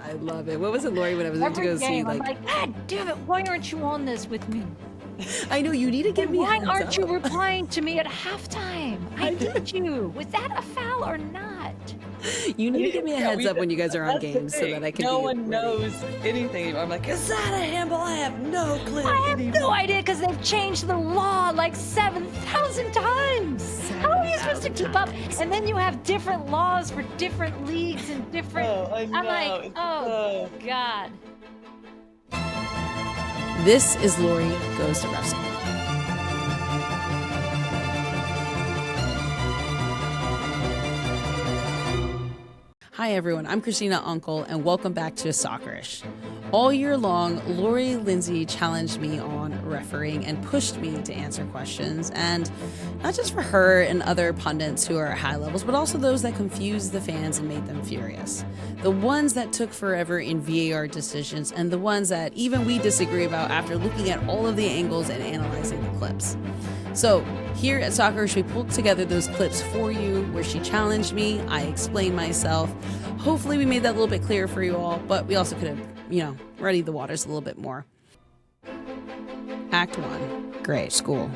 I love it. What was it, Lori, when I was going to Every go see, game, I'm like, God damn it, why aren't you on this with me? I know, you need to give And me a why heads aren't you up. replying to me at halftime? I need you. Was that a foul or not? You need to give me a heads up when you guys are on That's the games so thing. that I can No be one ready. knows anything anymore. I'm like, is that a handball? I have no clue I have anymore. no idea because they've changed the law like 7,000 times. How are you supposed to keep up? And then you have different laws for different leagues and different. Oh, I know. I'm like, It's oh God. This is Lori Goes to Wrestling. Hi everyone, I'm Christina Unkel and welcome back to Soccerish. All year long, Lori Lindsey challenged me on refereeing and pushed me to answer questions, and not just for her and other pundits who are at high levels, but also those that confused the fans and made them furious. The ones that took forever in VAR decisions, and the ones that even we disagree about after looking at all of the angles and analyzing the clips. So here at Soccerish, we pulled together those clips for you where she challenged me, I explained myself. Hopefully we made that a little bit clearer for you all, but we also could have, muddied the waters a little bit more. Act 1, great, school.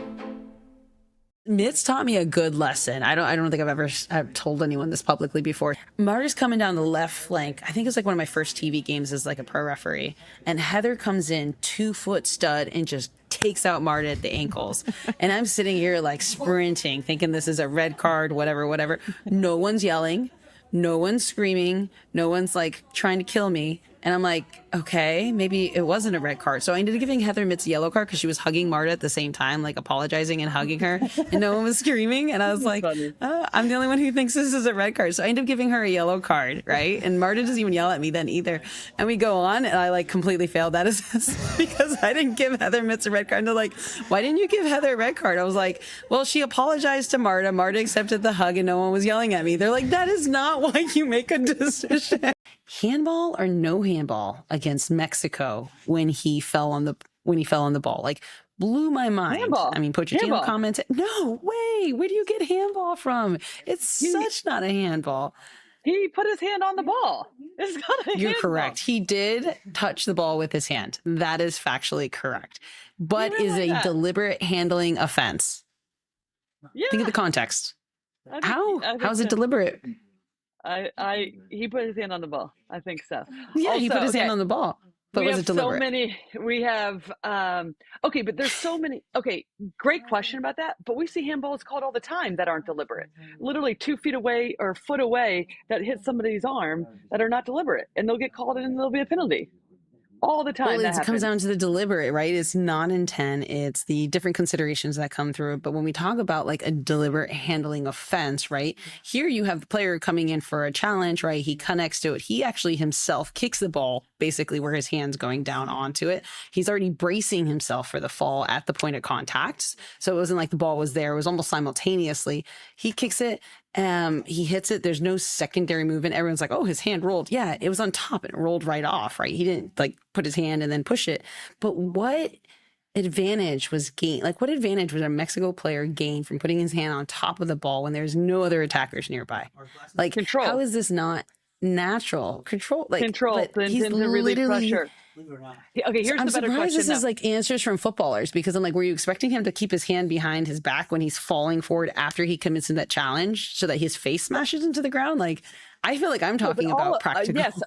Mitz taught me a good lesson. I don't think I've told anyone this publicly before. Marta's coming down the left flank. I think it was like one of my first TV games as like a pro referee. And Heather comes in 2-foot stud and just takes out Marta at the ankles. And I'm sitting here like sprinting, thinking this is a red card, whatever. No one's yelling. No one's screaming. No one's like trying to kill me. And I'm like, okay, maybe it wasn't a red card. So I ended up giving Heather Mitz a yellow card because she was hugging Marta at the same time, like apologizing and hugging her. And no one was screaming. And I was like, I'm the only one who thinks this is a red card. So I ended up giving her a yellow card, right? And Marta doesn't even yell at me then either. And we go on and I like completely failed that assessment because I didn't give Heather Mitz a red card. And they're like, why didn't you give Heather a red card? I was like, well, she apologized to Marta. Marta accepted the hug and no one was yelling at me. They're like, that is not why you make a decision. Handball or no handball against Mexico when he fell on the ball, like blew my mind. Handball. I mean, Pochettino commented, no way, where do you get handball from? It's such not a handball. He put his hand on the ball. It's not a You're handball. correct. He did touch the ball with his hand. That is factually correct. But is a deliberate handling offense. Yeah. Think of the context. How is it deliberate? He put his hand on the ball. I think so. Yeah, also, he put his hand on the ball. But was it deliberate? But there's so many. Okay, great question about that. But we see handballs called all the time that aren't deliberate. Literally 2 feet away or a foot away that hit somebody's arm that are not deliberate, and they'll get called and there'll be a penalty. All the time. Well, it comes down to the deliberate, right? It's not intent. It's the different considerations that come through. But when we talk about like a deliberate handling offense, right? Here you have the player coming in for a challenge, right? He connects to it. He actually himself kicks the ball basically where his hand's going down onto it. He's already bracing himself for the fall at the point of contact. So it wasn't like the ball was there. It was almost simultaneously. He kicks it. He hits it. There's no secondary movement. Everyone's like, oh, his hand rolled. Yeah, it was on top. It rolled right off, right? He didn't like put his hand and then push it. But what advantage was gained? Like, what advantage was a Mexico player gained from putting his hand on top of the ball when there's no other attackers nearby? Like, control. How is this not natural? Control. Like, control. He's literally pressure. Okay, here's I'm the better surprised question. This is like answers from footballers because I'm like, were you expecting him to keep his hand behind his back when he's falling forward after he commits in that challenge so that his face smashes into the ground? Like, I feel like I'm talking about practical. Yes,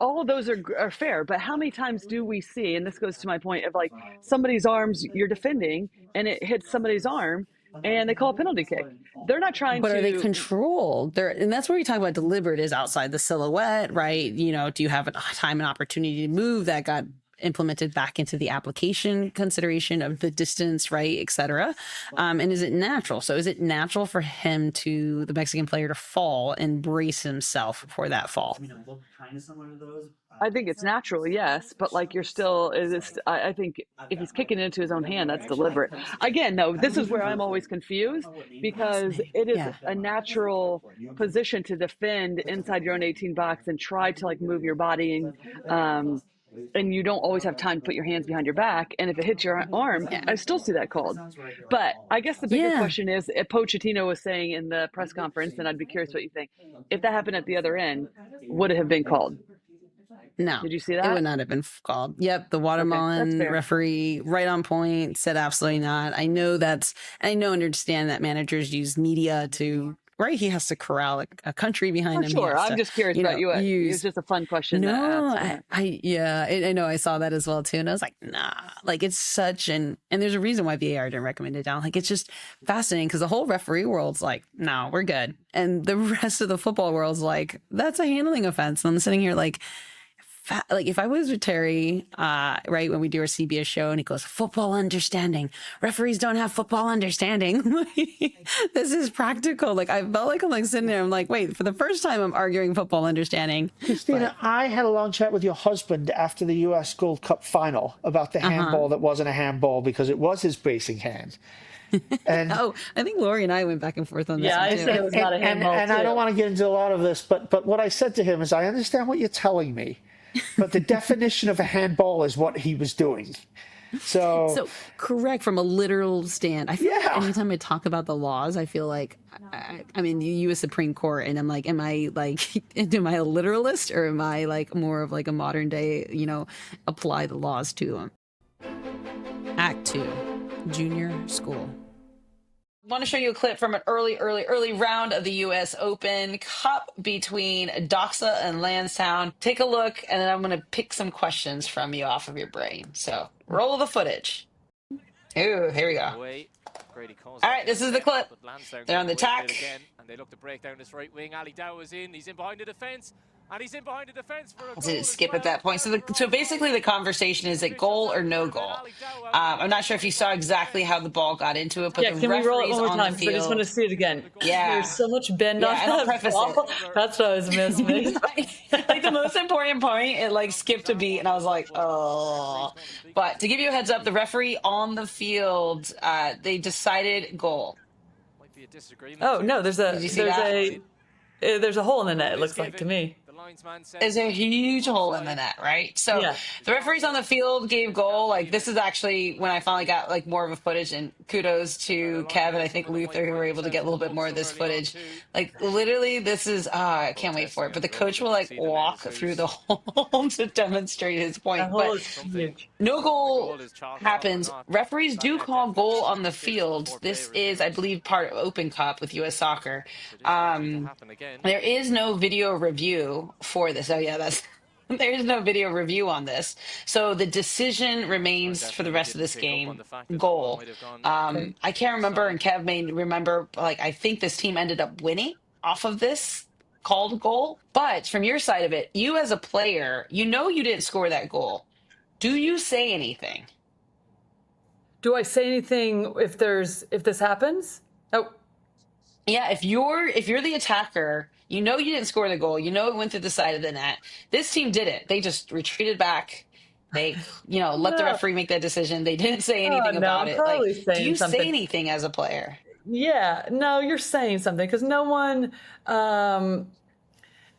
all of those are fair, but how many times do we see, and this goes to my point of like somebody's arms you're defending and it hits somebody's arm and they call a penalty kick. They're not trying but to. But are they controlled? And that's where we talk about deliberate is outside the silhouette, right? Do you have a time and opportunity to move that got implemented back into the application consideration of the distance, right, et cetera? And is it natural? So is it natural for the Mexican player to fall and brace himself for that fall? I think it's natural, yes, but like I think if he's kicking into his own hand, that's deliberate. Again, no, this is where I'm always confused because it is a natural position to defend inside your own 18 box and try to like move your body and you don't always have time to put your hands behind your back. And if it hits your arm, I still see that called. But I guess the bigger question is, if Pochettino was saying in the press conference, and I'd be curious what you think, if that happened at the other end, would it have been called? No, Did you see it that? would not have been called. Yep, the Okay, that's watermelon fair. referee, right on point, said absolutely not. I know, understand that managers use media to, right? He has to corral a country For behind him. He sure. has I'm to, just curious about you. It was use. just a fun question to No, ask. Yeah. yeah, I know. I saw that as well too, and I was like, nah, like it's such and there's a reason why VAR didn't recommend it down. Like it's just fascinating because the whole referee world's like, no, we're good, and the rest of the football world's like, that's a handling offense. And I'm sitting here like, like if I was with Terry, right, when we do our CBS show and he goes, football understanding, referees don't have football understanding. This is practical. Like I felt like I'm like sitting there. I'm like, wait, for the first time I'm arguing football understanding. Christina, I had a long chat with your husband after the U.S. Gold Cup final about the Uh-huh. handball that wasn't a handball because it was his bracing hand. And Oh, I think Lori and I went back and forth on this Yeah, one I said too. it was not a handball and too. I don't want to get into a lot of this, but what I said to him is, I understand what you're telling me, but the definition of a handball is what he was doing. So So correct from a literal stand. I feel like yeah, anytime I talk about the laws, I feel like I'm in the U.S. Supreme Court, and I'm like, am I like, am I a literalist or am I like more of like a modern day, apply the laws to them? Act 2, Junior School. I want to show you a clip from an early round of the U.S. Open Cup between Doxa and Lansdowne. Take a look, and then I'm going to pick some questions from you off of your brain. So roll the footage. Ooh, here we go. All right, this is the clip. They're on the attack. And they look to break down this right wing. Ali Dow is in. He's in behind the defence. And he's in behind the defence for a goal Did it as skip at well. that point? So basically, the conversation is it goal or no goal? I'm not sure if you saw exactly how the ball got into it, but Yeah, the can we roll it referees one more on the time? Because I just want to field. see it again. Yeah. There's so much bend on And I'll that preface ball. That's what I was missing. like the most important point, it like skipped a beat, and I was like, oh. But to give you a heads up, the referee on the field, they decided goal. Oh no, Did you see that? there's a hole in the net. It looks like to me. Is a huge hole in the net, right? So Yeah. the referees on the field gave goal. Like this is actually when I finally got like more of a footage, and kudos to Kevin. I think Luther who were able to get a little bit more of this footage. Like literally, this is I can't wait for it. But the coach will like walk through the hole to demonstrate his That point. hole But is huge. no goal happens. Referees do call goal on the field. This is, I believe, part of Open Cup with U.S. Soccer. There is no video review for this. Oh yeah, that's there is no video review on this. So the decision remains for the rest of this game. Goal. Okay. I can't remember, and Kev may remember. Like I think this team ended up winning off of this called goal. But from your side of it, you as a player, you didn't score that goal. Do you say anything? Do I say anything if this happens? Oh, Yeah, if you're the attacker, you didn't score the goal. You know it went through the side of the net. This team did it. They just retreated back. They, let the no. referee make that decision. They didn't say Oh anything no, about I'm it. Like, probably do saying you say something. anything as a player? Yeah, no, you're saying something because no one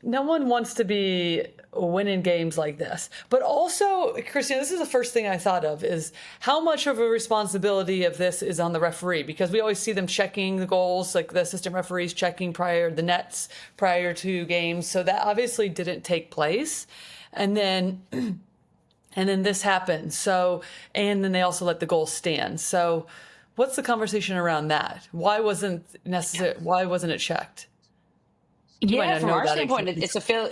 wants to be winning games like this. But also, Christina, this is the first thing I thought of is how much of a responsibility of this is on the referee, because we always see them checking the goals, like the assistant referees checking the nets prior to games. So that obviously didn't take place. And then this happened. So, and then they also let the goal stand. So what's the conversation around that? Why wasn't it checked? You might Yeah, not from know our that standpoint, exactly. it's a fail.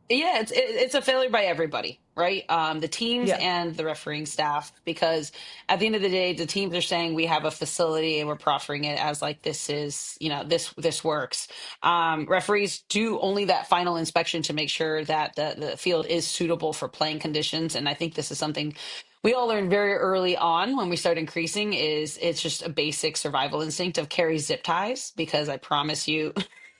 Yeah, it's a failure by everybody, right? The teams Yeah. and the refereeing staff, because at the end of the day, the teams are saying we have a facility and we're proffering it as like this is, this works. Referees do only that final inspection to make sure that the field is suitable for playing conditions, and I think this is something we all learned very early on when we start increasing. Is it's just a basic survival instinct of carry zip ties, because I promise you.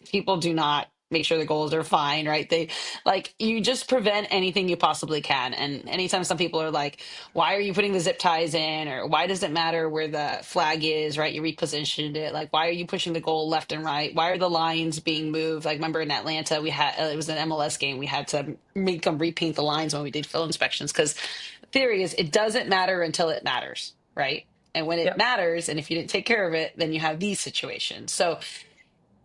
People do not make sure the goals are fine, right? They like you just prevent anything you possibly can. And anytime some people are like, why are you putting the zip ties in? Or why does it matter where the flag is, right? You repositioned it. Like, why are you pushing the goal left and right? Why are the lines being moved? Like, remember in Atlanta, we had, it was an MLS game. We had to make them repaint the lines when we did field inspections. Because the theory is it doesn't matter until it matters, right? And when it Yep. matters, and if you didn't take care of it, then you have these situations. So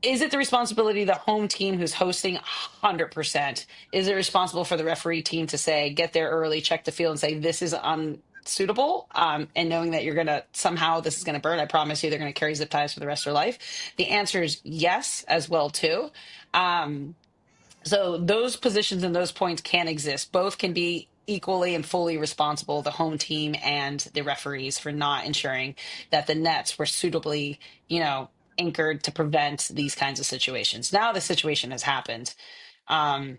Is it the responsibility of the home team who's hosting? 100%. Is it responsible for the referee team to say, get there early, check the field, and say, this is unsuitable? And knowing that you're going to somehow, this is going to burn, I promise you, they're going to carry zip ties for the rest of their life. The answer is yes, as well, too. So those positions and those points can exist. Both can be equally and fully responsible, the home team and the referees, for not ensuring that the nets were suitably, anchored to prevent these kinds of situations. Now the situation has happened. And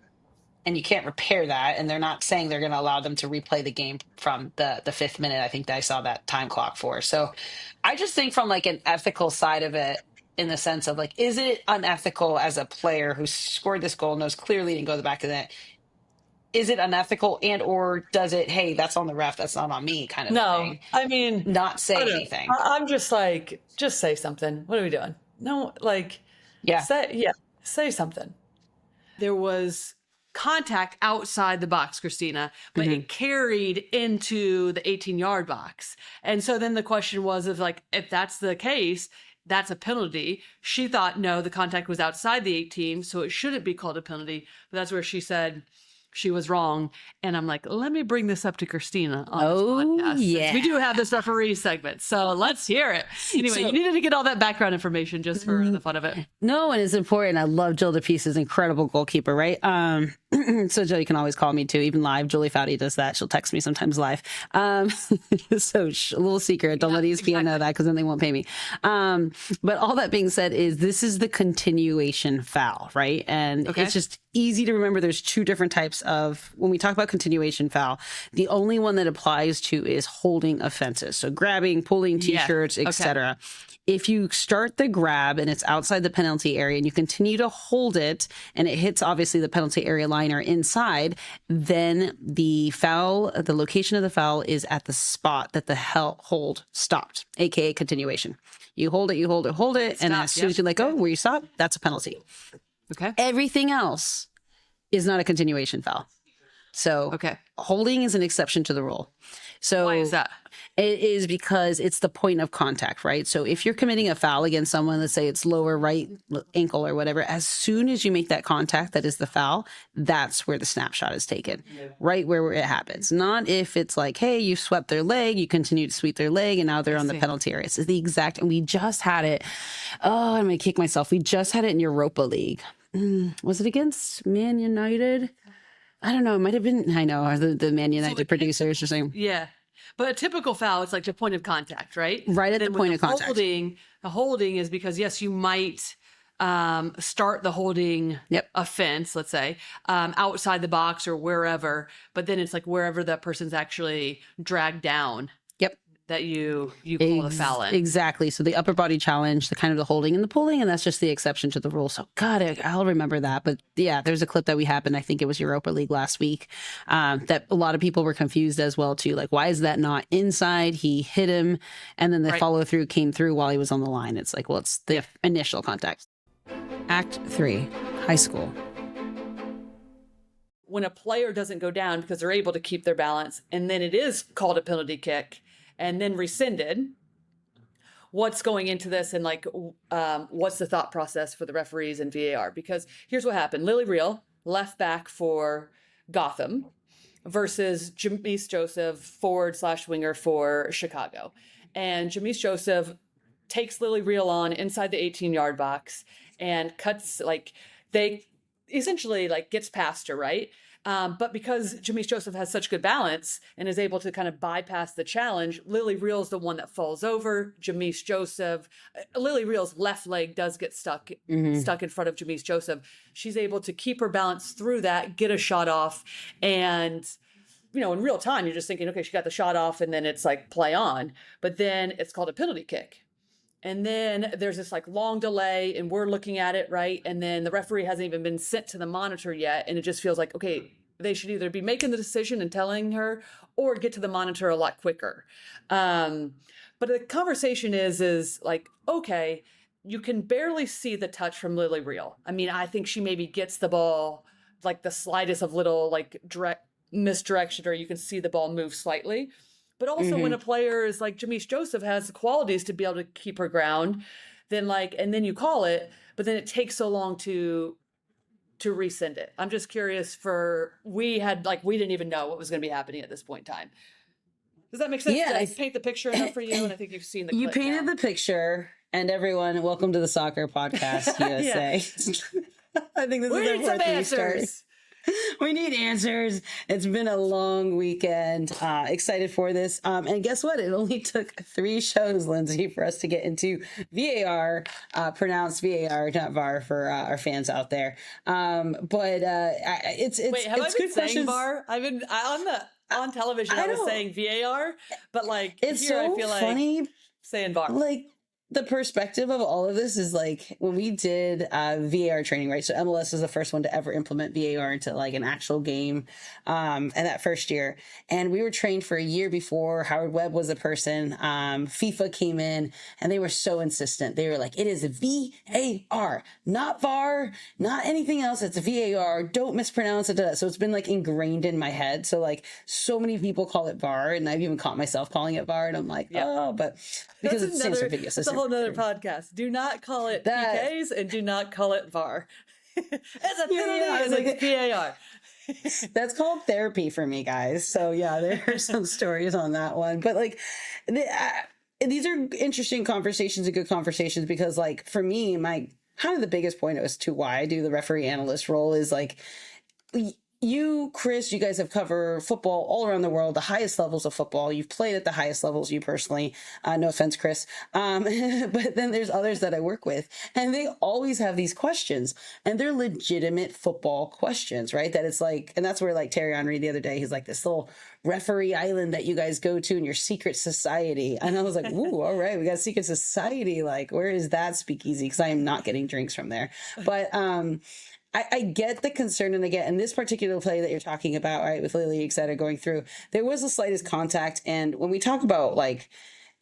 you can't repair that. And they're not saying they're going to allow them to replay the game from the fifth minute. I think that I saw that time clock for. So I just think from like an ethical side of it, in the sense of like, is it unethical as a player who scored this goal, knows clearly didn't go to the back of the net? Is it unethical, and or does it, hey, that's on the ref, that's not on me, kind of a No, thing? I mean, Not say I don't know. anything. I'm just like, just say something. What are we doing? No, like, Yeah. say something. There was contact outside the box, Christina, but it carried into the 18-yard box. And so then the question was if that's the case, that's a penalty. She thought, no, the contact was outside the 18, so it shouldn't be called a penalty. But that's where she said she was wrong. And I'm like, let me bring this up to Christina on this podcast. Yeah. We do have this referee segment, so let's hear it. Anyway, you needed to get all that background information just for the fun of it. No, and it's important. I love Jill DePiece's incredible goalkeeper, right? So Jill, you can always call me too, even live. Julie Foudy does that. She'll text me sometimes live. So a little secret. Don't let ESPN know that, because then they won't pay me. But all that being said, this is the continuation foul, right? And it's just easy to remember. There's two different types of, when we talk about continuation foul, the only one that applies to is holding offenses. So grabbing, pulling t-shirts, etc. If you start the grab and it's outside the penalty area and you continue to hold it and it hits obviously the penalty area line or inside, then the foul, the location of the foul is at the spot that the hold stopped, aka continuation. You hold it, and as soon as you let go, where you stop, that's a penalty. Okay. Everything else is not a continuation foul. So holding is an exception to the rule. So why is that? It is because it's the point of contact, right? So if you're committing a foul against someone, let's say it's lower right ankle or whatever, as soon as you make that contact, that is the foul, that's where the snapshot is taken, right where it happens. Not if it's like, hey, you swept their leg, you continue to sweep their leg, and now they're on the penalty area. It's the exact, and we just had it. Oh, I'm going to kick myself. We just had it in Europa League. Was it against Man United? I don't know. It might have been, I know, the Man United producers are saying. Yeah. But a typical foul, it's like the point of contact, right? Right at the point of contact. The holding is because, yes, you might start the holding offense, let's say, outside the box or wherever, but then it's like wherever that person's actually dragged down. Yep. That you call the foul in. Exactly. So the upper body challenge, the kind of the holding and the pulling, and that's just the exception to the rule. So God, I'll remember that. But yeah, there's a clip that we happened, I think it was Europa League last week, that a lot of people were confused as well too. Like, why is that not inside? He hit him, and then the follow through came through while he was on the line. It's like, well, it's the initial contact. Act 3, high school. When a player doesn't go down because they're able to keep their balance, and then it is called a penalty kick, and then rescinded, what's going into this, and like what's the thought process for the referees and VAR? Because here's what happened. Lily Reel, left back for Gotham, versus Jamise Joseph, forward/winger for Chicago. And Jamise Joseph takes Lily Reel on inside the 18-yard box and cuts, they essentially gets past her, right? But because Jamise Joseph has such good balance and is able to kind of bypass the challenge, Lily Reel's the one that falls over. Jamise Joseph, Lily Reel's left leg does get stuck in front of Jamise Joseph. She's able to keep her balance through that, get a shot off, and in real time, you're just thinking, okay, she got the shot off, and then it's like play on. But then it's called a penalty kick. And then there's this long delay, and we're looking at it, right? And then the referee hasn't even been sent to the monitor yet. And it just feels like, okay, they should either be making the decision and telling her, or get to the monitor a lot quicker. But the conversation is like, okay, you can barely see the touch from Lily Reel. I mean, I think she maybe gets the ball, the slightest of little direct misdirection, or you can see the ball move slightly. But also when a player is like Jamise Joseph has the qualities to be able to keep her ground, then and then you call it, but then it takes so long to rescind it. I'm just curious we didn't even know what was going to be happening at this point in time. Does that make sense? Yeah, Did I paint the picture enough for you? And I think you've seen the clip. You painted the picture, and everyone, welcome to the Soccer Podcast USA. I think this we is need some answers. We need answers. It's been a long weekend. Excited for this. And guess what? It only took 3 shows, Lindsay, for us to get into VAR, pronounced VAR, not VAR for our fans out there. It's Wait, have it's I been good saying questions. VAR? I've been on television. I was saying VAR, but it's here so I feel funny saying VAR. The perspective of all of this is when we did VAR training, right? So MLS was the first one to ever implement VAR into an actual game in that first year. And we were trained for a year before Howard Webb was a person. FIFA came in and they were so insistent. They were like, it is VAR, not VAR, not anything else. It's VAR. Don't mispronounce it. So it's been ingrained in my head. So so many people call it VAR, and I've even caught myself calling it VAR. And I'm like, oh, but because it stands for video system. That's a whole nother podcast. Do not call it PKs and do not call it VAR. It's a thing. It's VAR. That's called therapy for me, guys. So yeah, there are some stories on that one. But these are interesting conversations and good conversations because for me, my kind of the biggest point as to why I do the referee analyst role is you, Chris, you guys have covered football all around the world, the highest levels of football. You've played at the highest levels, you personally. No offense, Chris. But then there's others that I work with, and they always have these questions, and they're legitimate football questions, right? That it's and that's where Terry Henry the other day, he's this little referee island that you guys go to in your secret society. And I was like, ooh, all right, we got a secret society. Where is that speakeasy? Because I am not getting drinks from there. But, I get the concern, and again, in this particular play that you're talking about, right, with Lily, et cetera, going through, there was the slightest contact. And when we talk about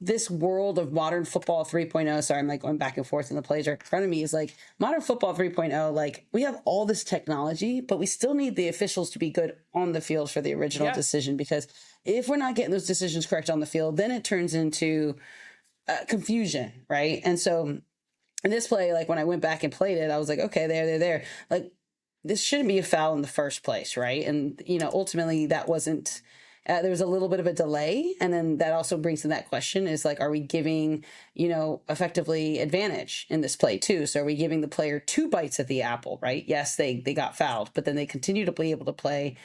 this world of modern football 3.0, sorry, I'm going back and forth in the plays right in front of me, is modern football 3.0, we have all this technology, but we still need the officials to be good on the field for the original decision, because if we're not getting those decisions correct on the field, then it turns into confusion, right? And so in this play, when I went back and played it, I was okay, there. This shouldn't be a foul in the first place, right? And, ultimately that wasn't, there was a little bit of a delay. And then that also brings in that question is are we giving, effectively advantage in this play too? So are we giving the player 2 bites at the apple, right? Yes, they got fouled, but then they continue to be able to play.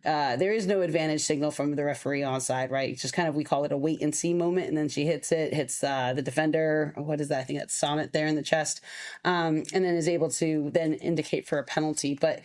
There is no advantage signal from the referee onside, right? It's just we call it a wait and see moment. And then she hits the defender. What is that? I think that's Sonnet there in the chest. And then is able to then indicate for a penalty. But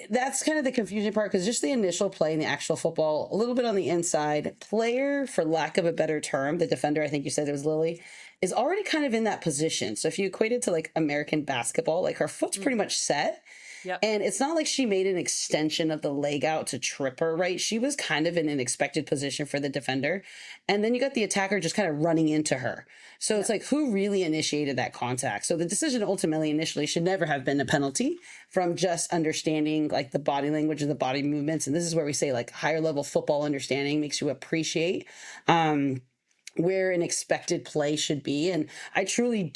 that's kind of the confusion part, because just the initial play in the actual football, a little bit on the inside, player, for lack of a better term, the defender, I think you said it was Lily, is already kind of in that position. So if you equate it to American basketball, her foot's pretty much set. Yep. And it's not like she made an extension of the leg out to trip her, right? She was kind of in an expected position for the defender. And then you got the attacker just kind of running into her. So it's who really initiated that contact? So the decision ultimately initially should never have been a penalty from just understanding the body language and the body movements. And this is where we say higher level football understanding makes you appreciate where an expected play should be. And I truly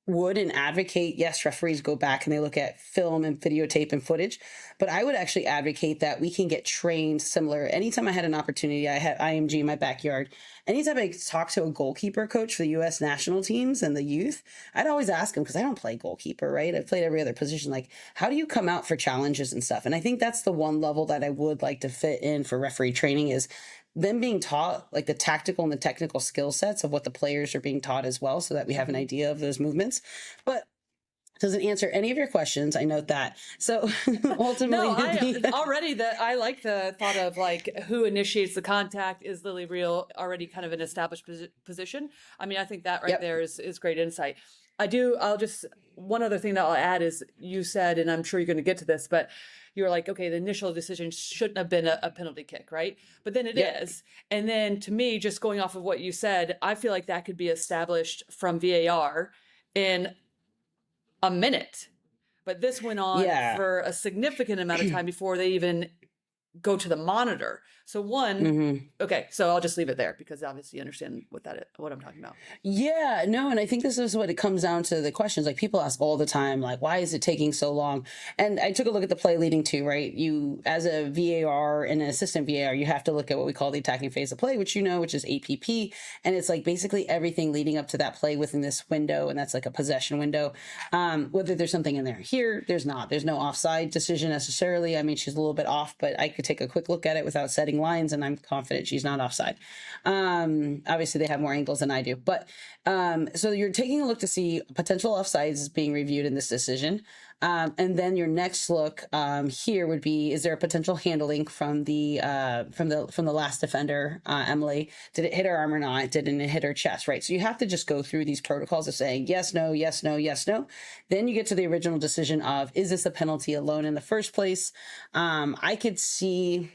would and advocate, yes, referees go back and they look at film and videotape and footage, but I would actually advocate that we can get trained similar. Anytime I had an opportunity, I had IMG in my backyard. Anytime I talked to a goalkeeper coach for the U.S. national teams and the youth, I'd always ask him, because I don't play goalkeeper, right? I've played every other position. How do you come out for challenges and stuff? And I think that's the one level that I would like to fit in for referee training, is them being taught the tactical and the technical skill sets of what the players are being taught as well, so that we have an idea of those movements. But doesn't answer any of your questions. I note that. So ultimately, I like the thought of who initiates the contact. Is Lily Real already kind of an established position? I mean, I think that there is great insight. One other thing that I'll add is, you said, and I'm sure you're going to get to this, but you were okay, the initial decision shouldn't have been a penalty kick, right? But then it is. And then to me, just going off of what you said, I feel that could be established from VAR in a minute. But this went on for a significant amount of time before they even go to the monitor. So one, okay, so I'll just leave it there because obviously you understand what I'm talking about. Yeah, no, and I think this is what it comes down to, the questions. Like, people ask all the time, like, why is it taking so long? And I took a look at the play leading to, right? You, as a VAR and an assistant VAR, you have to look at what we call the attacking phase of play, which which is APP. And it's like basically everything leading up to that play within this window. And that's like a possession window. Whether there's something in there. Here, there's not. There's no offside decision necessarily. I mean, she's a little bit off, but I could take a quick look at it without setting lines, and I'm confident she's not offside. Obviously, they have more angles than I do. But so you're taking a look to see potential offsides being reviewed in this decision. And then your next look here would be, is there a potential handling from the last defender, Emily? Did it hit her arm or not? Didn't it hit her chest, right? So you have to just go through these protocols of saying yes, no, yes, no, yes, no. Then you get to the original decision of, is this a penalty alone in the first place? I could see,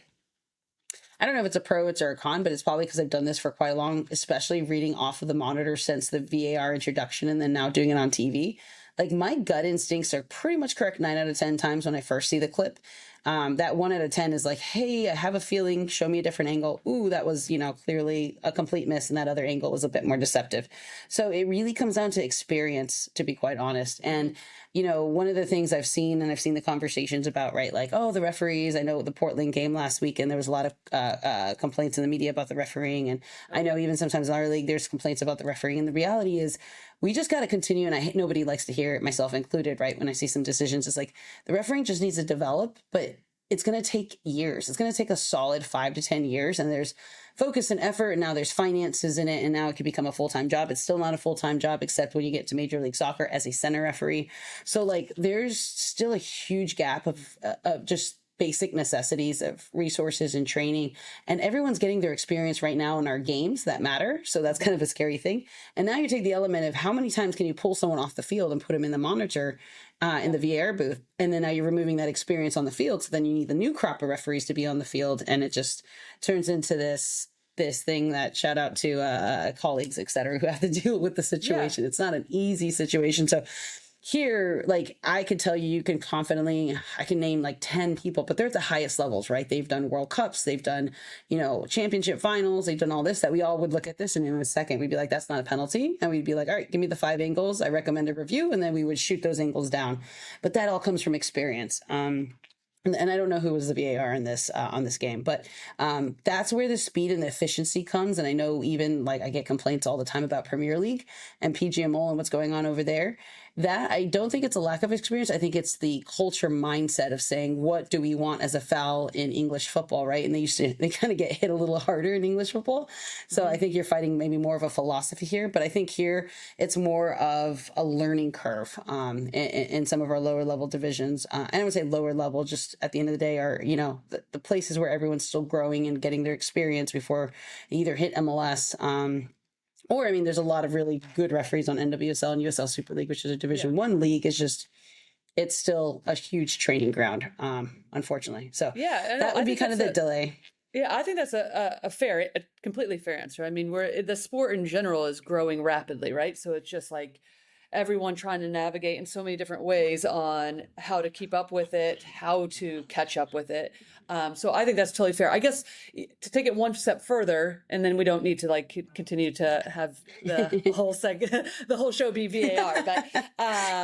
I don't know if it's a pro, it's or a con, but it's probably because I've done this for quite long, especially reading off of the monitor since the VAR introduction and then now doing it on TV. Like, my gut instincts are pretty much correct 9 out of 10 times when I first see the clip. That 1 out of 10 is like, hey, I have a feeling, show me a different angle. Ooh, that was, clearly a complete miss, and that other angle was a bit more deceptive. So it really comes down to experience, to be quite honest. And, one of the things I've seen, and I've seen the conversations about, right, like, oh, the referees, I know the Portland game last week, and there was a lot of complaints in the media about the refereeing. And I know even sometimes in our league, there's complaints about the refereeing. And the reality is, we just got to continue. And nobody likes to hear it, myself included, right? When I see some decisions, it's like the refereeing just needs to develop, but it's going to take years. It's going to take a solid 5 to 10 years. And there's focus and effort. And now there's finances in it. And now it could become a full-time job. It's still not a full-time job, except when you get to Major League Soccer as a center referee. So like, there's still a huge gap of just basic necessities of resources and training, and everyone's getting their experience right now in our games that matter. So that's kind of a scary thing. And now you take the element of how many times can you pull someone off the field and put them in the monitor in the VAR booth, and then now you're removing that experience on the field. So then you need the new crop of referees to be on the field, and it just turns into this thing that, shout out to colleagues, et cetera, who have to deal with the situation. Yeah. It's not an easy situation. So here, like, I could tell you, can confidently, I can name like 10 people, but they're at the highest levels, right? They've done World Cups, they've done, championship finals, they've done all this, that we all would look at this and in a second, we'd be like, that's not a penalty. And we'd be like, all right, give me the 5 angles. I recommend a review. And then we would shoot those angles down. But that all comes from experience. And I don't know who was the VAR in this on this game, but that's where the speed and the efficiency comes. And I know even like I get complaints all the time about Premier League and PGMO and what's going on over there. That, I don't think it's a lack of experience. I think it's the culture mindset of saying, what do we want as a foul in English football, right? And they kind of get hit a little harder in English football. So I think you're fighting maybe more of a philosophy here, but I think here it's more of a learning curve in some of our lower level divisions. And I would say lower level, just at the end of the day, are, the places where everyone's still growing and getting their experience before they either hit MLS. Or, I mean, there's a lot of really good referees on NWSL and USL Super League, which is a Division I league. It's still a huge training ground, unfortunately. So that would be kind of the delay. Yeah, I think that's a completely fair answer. I mean, the sport in general is growing rapidly, right? So it's just like everyone trying to navigate in so many different ways on how to keep up with it, how to catch up with it. So I think that's totally fair. I guess to take it one step further, and then we don't need to like continue to have the whole show be VAR, but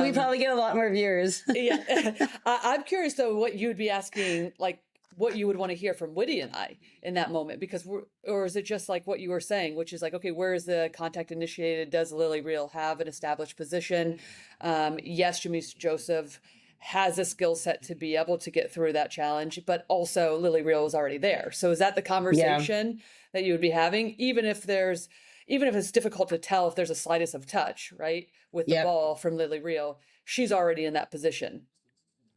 we probably get a lot more viewers. Yeah, I'm curious though what you would be asking, like what you would want to hear from Whitty and I in that moment, because or is it just like what you were saying, which is like, okay, where is the contact initiated? Does Lily Real have an established position? Yes, Jamise Joseph has a skill set to be able to get through that challenge, but also Lily Real is already there. So is that the conversation that you would be having, even if it's difficult to tell if there's a slightest of touch, right, with the ball from Lily Real, she's already in that position.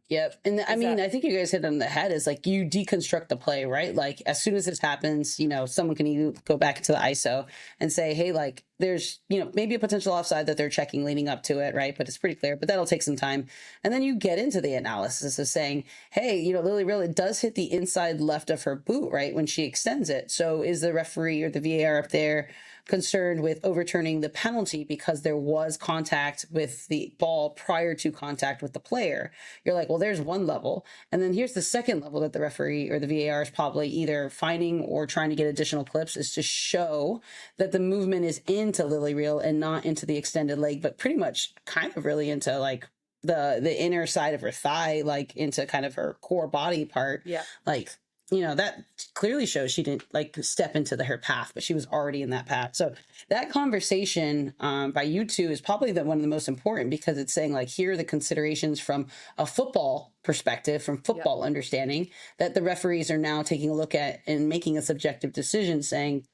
Yep. And I think you guys hit on the head, is like, you deconstruct the play, right? Like, as soon as this happens, someone can go back to the ISO and say, hey, like, there's, maybe a potential offside that they're checking leading up to it, right? But it's pretty clear, but that'll take some time. And then you get into the analysis of saying, hey, Lily Real, it does hit the inside left of her boot, right, when she extends it. So is the referee or the VAR up there concerned with overturning the penalty because there was contact with the ball prior to contact with the player. You're like, well, there's one level. And then here's the second level that the referee or the VAR is probably either finding or trying to get additional clips, is to show that the movement is into Lily Reel and not into the extended leg, but pretty much kind of really into like the inner side of her thigh, like into kind of her core body part. Yeah. Like, you know, that clearly shows she didn't like step into her path, but she was already in that path. So that conversation by you two is probably one of the most important, because it's saying like, here are the considerations from a football perspective, from football understanding, that the referees are now taking a look at and making a subjective decision saying,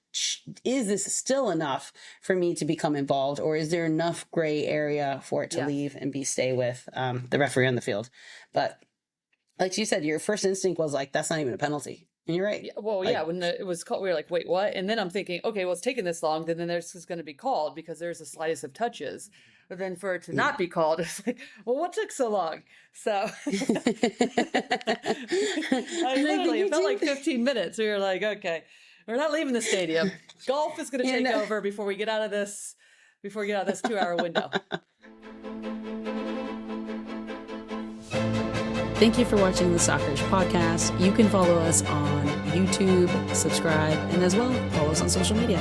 is this still enough for me to become involved, or is there enough gray area for it to leave and stay with the referee on the field? But like you said, your first instinct was like, that's not even a penalty. And you're right. Yeah, well, like, when it was called, we were like, wait, what? And then I'm thinking, okay, well, it's taking this long, then this is going to be called because there's the slightest of touches. But then for it to not be called, it's like, well, what took so long? So it felt like 15 minutes. We were like, okay, we're not leaving the stadium. Golf is going to take over before we get out of this 2-hour window. Thank you for watching the Soccerish podcast. You can follow us on YouTube, subscribe, and as well follow us on social media.